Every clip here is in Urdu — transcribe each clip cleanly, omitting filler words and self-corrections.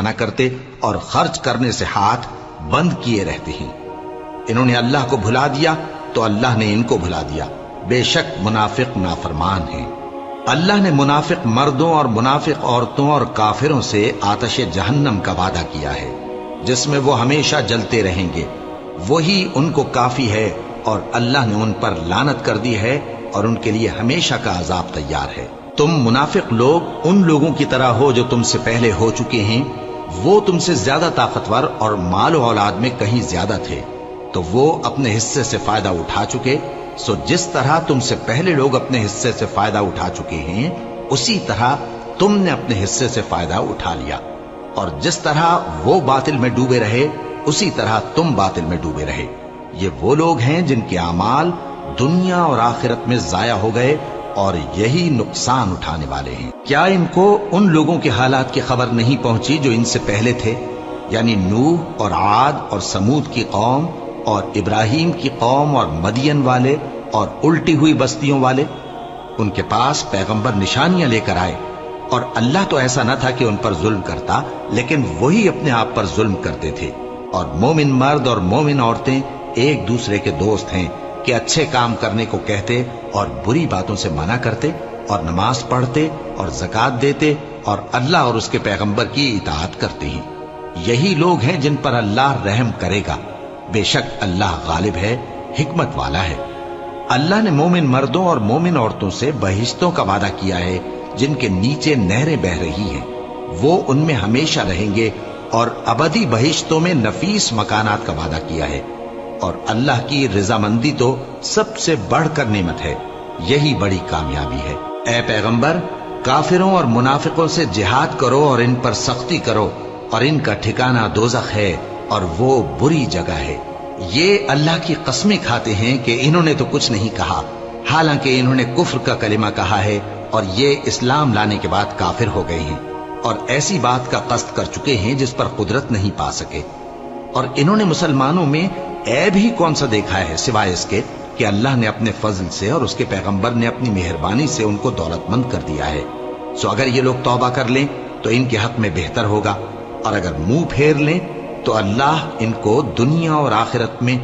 نہ کرتے اور خرچ کرنے سے ہاتھ بند کیے رہتے ہیں۔ انہوں نے اللہ کو بھلا دیا تو اللہ نے ان کو بھلا دیا، بے شک منافق نافرمان ہیں۔ اللہ نے منافق مردوں اور منافق عورتوں اور کافروں سے آتش جہنم کا وعدہ کیا ہے جس میں وہ ہمیشہ جلتے رہیں گے، وہی ان کو کافی ہے، اور اللہ نے ان پر لعنت کر دی ہے اور ان کے لیے ہمیشہ کا عذاب تیار ہے۔ تم منافق لوگ ان لوگوں کی طرح ہو جو تم سے پہلے ہو چکے ہیں، وہ تم سے زیادہ طاقتور اور مال و اولاد میں کہیں زیادہ تھے، تو وہ اپنے حصے سے فائدہ اٹھا چکے، سو جس طرح تم سے پہلے لوگ اپنے حصے سے فائدہ اٹھا چکے ہیں، اسی طرح تم نے اپنے حصے سے فائدہ اٹھا لیا، اور جس طرح وہ باطل میں ڈوبے رہے اسی طرح تم باطل میں ڈوبے رہے۔ یہ وہ لوگ ہیں جن کے اعمال دنیا اور آخرت میں ضائع ہو گئے اور یہی نقصان اٹھانے والے ہیں۔ کیا ان کو ان لوگوں کے حالات کی خبر نہیں پہنچی جو ان سے پہلے تھے، یعنی نوح اور عاد اور سمود کی قوم اور ابراہیم کی قوم اور مدین والے اور الٹی ہوئی بستیوں والے؟ ان کے پاس پیغمبر نشانیاں لے کر آئے، اور اللہ تو ایسا نہ تھا کہ ان پر ظلم کرتا، لیکن وہی اپنے آپ پر ظلم کرتے تھے۔ اور مومن مرد اور مومن عورتیں ایک دوسرے کے دوست ہیں کہ اچھے کام کرنے کو کہتے اور بری باتوں سے منع کرتے، اور نماز پڑھتے اور زکوٰۃ دیتے اور اللہ اور اس کے پیغمبر کی اطاعت کرتے ہیں۔ یہی لوگ ہیں جن پر اللہ رحم کرے گا، بے شک اللہ غالب ہے، حکمت والا ہے۔ اللہ نے مومن مردوں اور مومن عورتوں سے بہشتوں کا وعدہ کیا ہے جن کے نیچے نہریں بہ رہی ہیں، وہ ان میں ہمیشہ رہیں گے، اور ابدی بہشتوں میں نفیس مکانات کا وعدہ کیا ہے۔ اور اللہ کی رضامندی تو سب سے بڑھ کر نعمت ہے، یہی بڑی کامیابی ہے۔ اے پیغمبر، کافروں اور منافقوں سے جہاد کرو اور ان پر سختی کرو، اور ان کا ٹھکانہ دوزخ ہے اور وہ بری جگہ ہے۔ یہ اللہ کی قسمیں کھاتے ہیں کہ انہوں نے تو کچھ نہیں کہا، حالانکہ انہوں نے کفر کا کلمہ کہا ہے اور یہ اسلام لانے کے بعد کافر ہو گئے ہیں، اور ایسی بات کا قصد کر چکے ہیں جس پر قدرت نہیں پا سکے۔ اور انہوں نے مسلمانوں میں عیب ہی کون سا دیکھا ہے سوائے اس کے کہ اللہ نے اپنے فضل سے اور اس کے پیغمبر نے اپنی مہربانی سے ان کو دولت مند کر دیا ہے۔ سو اگر یہ لوگ توبہ کر لیں تو ان کے حق میں بہتر ہوگا، اور اگر منہ پھیر لیں تو اللہ ان کو دنیا اور آخرت میں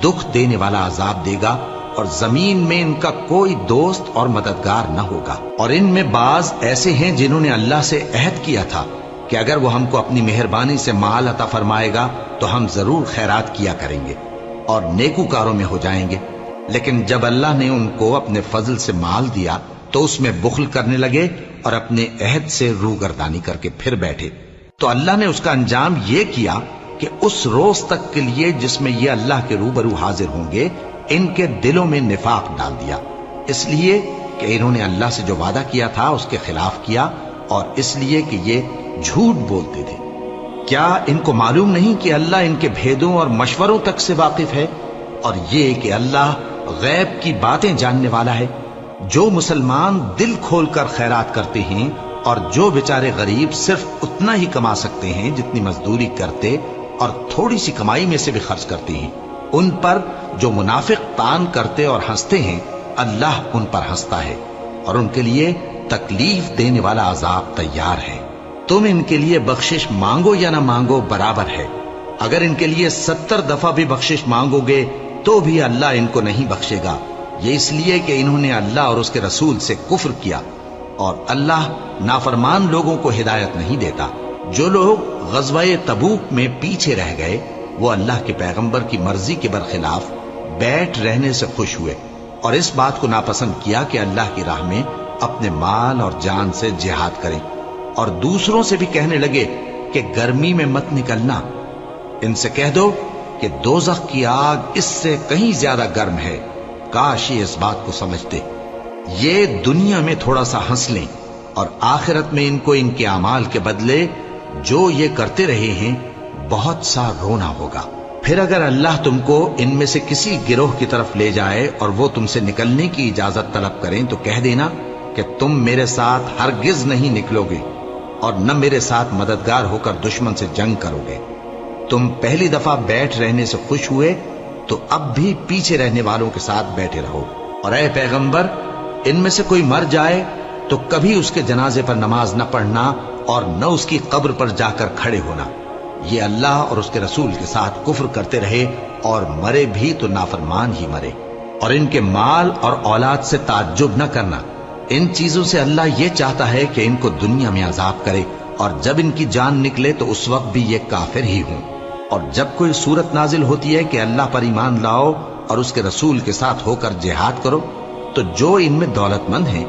دکھ دینے والا عذاب دے گا، اور زمین میں ان کا کوئی دوست اور مددگار نہ ہوگا۔ اور ان میں بعض ایسے ہیں جنہوں نے اللہ سے عہد کیا تھا کہ اگر وہ ہم کو اپنی مہربانی سے مال عطا فرمائے گا تو ہم ضرور خیرات کیا کریں گے اور نیکوکاروں میں ہو جائیں گے، لیکن جب اللہ نے ان کو اپنے فضل سے مال دیا تو اس میں بخل کرنے لگے اور اپنے عہد سے روگردانی کر کے پھر بیٹھے۔ تو اللہ نے اس کا انجام یہ کیا کہ اس روز تک کے لیے جس میں یہ اللہ کے روبرو حاضر ہوں گے، ان کے دلوں میں نفاق ڈال دیا، اس لیے کہ انہوں نے اللہ سے جو وعدہ کیا تھا اس کے خلاف کیا، اور اس لیے کہ یہ جھوٹ بولتے تھے۔ کیا ان کو معلوم نہیں کہ اللہ ان کے بھیدوں اور مشوروں تک سے واقف ہے، اور یہ کہ اللہ غیب کی باتیں جاننے والا ہے؟ جو مسلمان دل کھول کر خیرات کرتے ہیں اور جو بیچارے غریب صرف اتنا ہی کما سکتے ہیں جتنی مزدوری کرتے اور تھوڑی سی کمائی میں سے بھی خرچ کرتے ہیں، ان پر جو منافق تان کرتے اور ہنستے ہیں، اللہ ان پر ہنستا ہے اور ان کے لیے تکلیف دینے والا عذاب تیار ہے۔ تم ان کے لیے بخشش مانگو یا نہ مانگو برابر ہے، اگر ان کے لیے 70 دفعہ بھی بخشش مانگو گے تو بھی اللہ ان کو نہیں بخشے گا، یہ اس لیے کہ انہوں نے اللہ اور اس کے رسول سے کفر کیا، اور اللہ نافرمان لوگوں کو ہدایت نہیں دیتا۔ جو لوگ غزوہ تبوک میں پیچھے رہ گئے وہ اللہ کے پیغمبر کی مرضی کے برخلاف بیٹھ رہنے سے خوش ہوئے اور اس بات کو ناپسند کیا کہ اللہ کی راہ میں اپنے مال اور جان سے جہاد کریں، اور دوسروں سے بھی کہنے لگے کہ گرمی میں مت نکلنا، ان سے کہہ دو کہ دوزخ کی آگ اس سے کہیں زیادہ گرم ہے، کاش یہ اس بات کو سمجھتے۔ یہ دنیا میں تھوڑا سا ہنس لیں اور آخرت میں ان کو ان کے اعمال کے بدلے جو یہ کرتے رہے ہیں بہت سا رونا ہوگا۔ پھر اگر اللہ تم کو ان میں سے کسی گروہ کی طرف لے جائے اور وہ تم سے نکلنے کی اجازت طلب کریں تو کہہ دینا کہ تم میرے ساتھ ہرگز نہیں نکلو گے اور نہ میرے ساتھ مددگار ہو کر دشمن سے جنگ کرو گے۔ تم پہلی دفعہ بیٹھ رہنے سے خوش ہوئے تو اب بھی پیچھے رہنے والوں کے ساتھ بیٹھے رہو، اور اے پیغمبر، ان میں سے کوئی مر جائے تو کبھی اس کے جنازے پر نماز نہ پڑھنا اور نہ اس کی قبر پر جا کر کھڑے ہونا۔ یہ اللہ اور اس کے رسول کے ساتھ کفر کرتے رہے اور مرے بھی تو نافرمان ہی مرے۔ اور ان کے مال اور اولاد سے تعجب نہ کرنا، ان چیزوں سے اللہ یہ چاہتا ہے کہ ان کو دنیا میں عذاب کرے، اور جب ان کی جان نکلے تو اس وقت بھی یہ کافر ہی ہوں۔ اور جب کوئی صورت نازل ہوتی ہے کہ اللہ پر ایمان لاؤ اور اس کے رسول کے ساتھ ہو کر جہاد کرو، تو جو ان میں دولت مند ہیں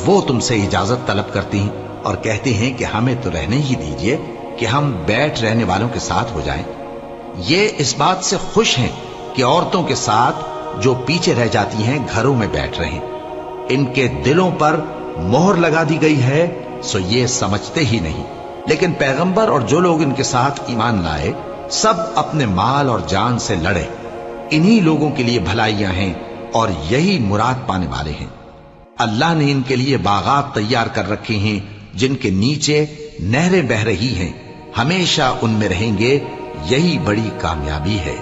وہ تم سے اجازت طلب کرتی ہیں اور کہتے ہیں کہ ہمیں تو رہنے ہی دیجئے کہ ہم بیٹھ رہنے والوں کے ساتھ ہو جائیں۔ یہ اس بات سے خوش ہیں کہ عورتوں کے ساتھ جو پیچھے رہ جاتی ہیں گھروں میں بیٹھ رہیں۔ ان کے دلوں پر مہر لگا دی گئی ہے، سو یہ سمجھتے ہی نہیں۔ لیکن پیغمبر اور جو لوگ ان کے ساتھ ایمان لائے سب اپنے مال اور جان سے لڑے۔ انہی لوگوں کے لیے بھلائیاں ہیں اور یہی مراد پانے والے ہیں۔ اللہ نے ان کے لیے باغات تیار کر رکھے ہیں جن کے نیچے نہریں بہہ رہی ہیں، ہمیشہ ان میں رہیں گے، یہی بڑی کامیابی ہے۔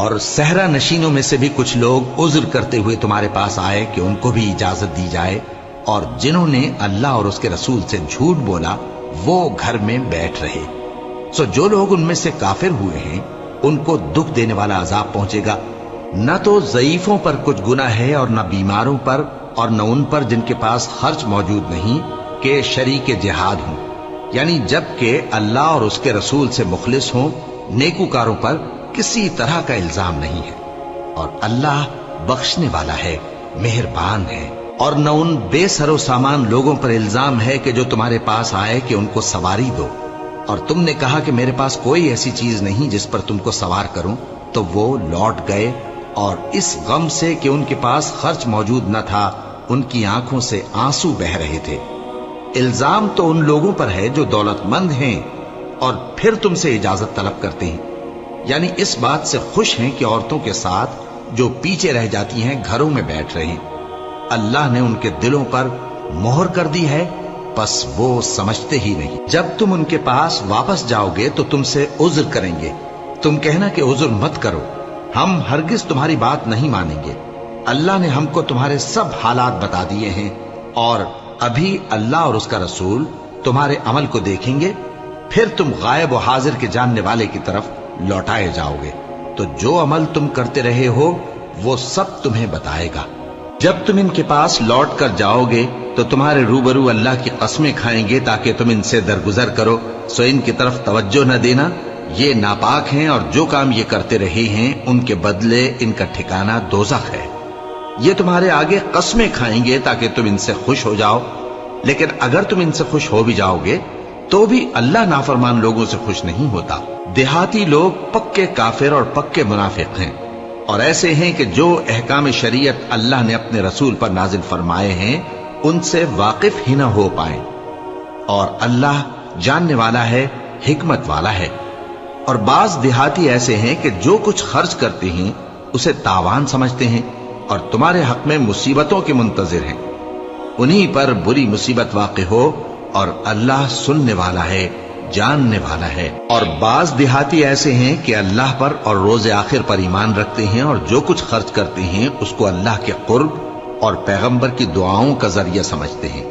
اور صحرا نشینوں میں سے بھی کچھ لوگ عذر کرتے ہوئے تمہارے پاس آئے کہ ان کو بھی اجازت دی جائے، اور جنہوں نے اللہ اور اس کے رسول سے جھوٹ بولا وہ گھر میں بیٹھ رہے۔ سو جو لوگ ان میں سے کافر ہوئے ہیں ان کو دکھ دینے والا عذاب پہنچے گا۔ نہ تو ضعیفوں پر کچھ گناہ ہے اور نہ بیماروں پر اور نہ ان پر جن کے پاس خرچ موجود نہیں کہ شریک جہاد ہوں، یعنی جب کہ اللہ اور اس کے رسول سے مخلص ہوں۔ نیکوکاروں پر کسی طرح کا الزام نہیں ہے، اور اللہ بخشنے والا ہے، مہربان ہے۔ اور نہ ان بے سر و سامان لوگوں پر الزام ہے کہ جو تمہارے پاس آئے کہ ان کو سواری دو، اور تم نے کہا کہ میرے پاس کوئی ایسی چیز نہیں جس پر تم کو سوار کروں، تو وہ لوٹ گئے، اور اس غم سے کہ ان کے پاس خرچ موجود نہ تھا ان کی آنکھوں سے آنسو بہہ رہے تھے۔ الزام تو ان لوگوں پر ہے جو دولت مند ہیں اور پھر تم سے اجازت طلب کرتے ہیں، یعنی اس بات سے خوش ہیں کہ عورتوں کے ساتھ جو پیچھے رہ جاتی ہیں گھروں میں بیٹھ رہے ہیں۔ اللہ نے ان کے دلوں پر مہر کر دی ہے، پس وہ سمجھتے ہی نہیں۔ جب تم ان کے پاس واپس جاؤ گے تو تم سے عذر کریں گے، تم کہنا کہ عذر مت کرو، ہم ہرگز تمہاری بات نہیں مانیں گے۔ اللہ نے ہم کو تمہارے سب حالات بتا دیے ہیں، اور ابھی اللہ اور اس کا رسول تمہارے عمل کو دیکھیں گے، پھر تم غائب و حاضر کے جاننے والے کی طرف لوٹائے جاؤ گے، تو جو عمل تم کرتے رہے ہو وہ سب تمہیں بتائے گا۔ جب تم ان کے پاس لوٹ کر جاؤ گے تو تمہارے روبرو اللہ کی قسمیں کھائیں گے تاکہ تم ان سے درگزر کرو، سو ان کی طرف توجہ نہ دینا، یہ ناپاک ہیں، اور جو کام یہ کرتے رہے ہیں ان کے بدلے ان کا ٹھکانہ دوزخ ہے۔ یہ تمہارے آگے قسمیں کھائیں گے تاکہ تم ان سے خوش ہو جاؤ، لیکن اگر تم ان سے خوش ہو بھی جاؤ گے تو بھی اللہ نافرمان لوگوں سے خوش نہیں ہوتا۔ دیہاتی لوگ پکے کافر اور پکے منافق ہیں، اور ایسے ہیں کہ جو احکام شریعت اللہ نے اپنے رسول پر نازل فرمائے ہیں ان سے واقف ہی نہ ہو پائیں، اور اللہ جاننے والا ہے، حکمت والا ہے۔ اور بعض دیہاتی ایسے ہیں کہ جو کچھ خرچ کرتے ہیں اسے تاوان سمجھتے ہیں اور تمہارے حق میں مصیبتوں کے منتظر ہیں، انہی پر بری مصیبت واقع ہو، اور اللہ سننے والا ہے، جاننے والا ہے۔ اور بعض دیہاتی ایسے ہیں کہ اللہ پر اور روز آخر پر ایمان رکھتے ہیں، اور جو کچھ خرچ کرتے ہیں اس کو اللہ کے قرب اور پیغمبر کی دعاؤں کا ذریعہ سمجھتے ہیں۔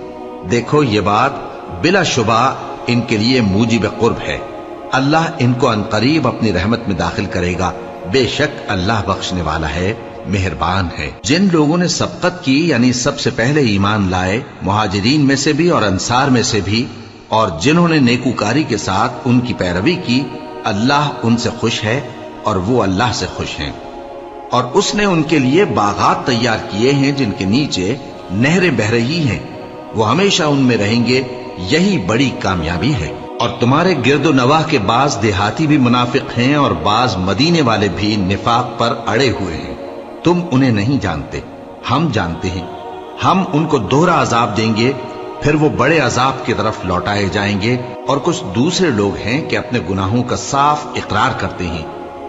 دیکھو یہ بات بلا شبہ ان کے لیے موجب قرب ہے، اللہ ان کو عنقریب اپنی رحمت میں داخل کرے گا، بے شک اللہ بخشنے والا ہے، مہربان ہے۔ جن لوگوں نے سبقت کی یعنی سب سے پہلے ایمان لائے، مہاجرین میں سے بھی اور انصار میں سے بھی، اور جنہوں نے نیکوکاری کے ساتھ ان کی پیروی کی، اللہ ان سے خوش ہے اور وہ اللہ سے خوش ہیں۔ اور اس نے ان کے لیے باغات تیار کیے ہیں جن کے نیچے نہریں بہہ رہی ہیں، وہ ہمیشہ ان میں رہیں گے، یہی بڑی کامیابی ہے۔ اور تمہارے گرد و نواح کے بعض دیہاتی بھی منافق ہیں اور بعض مدینے والے بھی نفاق پر اڑے ہوئے ہیں، تم انہیں نہیں جانتے، ہم جانتے ہیں۔ ہم ان کو دوہرا عذاب دیں گے، پھر وہ بڑے عذاب کی طرف لوٹائے جائیں گے۔ اور کچھ دوسرے لوگ ہیں کہ اپنے گناہوں کا صاف اقرار کرتے ہیں،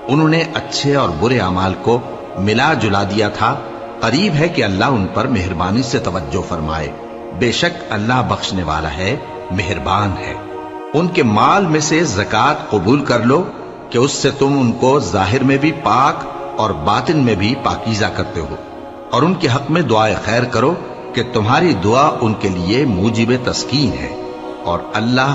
انہوں نے اچھے اور برے اعمال کو ملا جلا دیا تھا، قریب ہے کہ اللہ ان پر مہربانی سے توجہ فرمائے، بے شک اللہ بخشنے والا ہے، مہربان ہے۔ ان کے مال میں سے زکوٰۃ قبول کر لو کہ اس سے تم ان کو ظاہر میں بھی پاک اور باطن میں بھی پاکیزہ کرتے ہو، اور ان کے حق میں دعائے خیر کرو کہ تمہاری دعا ان کے لیے موجب تسکین ہے، اور اللہ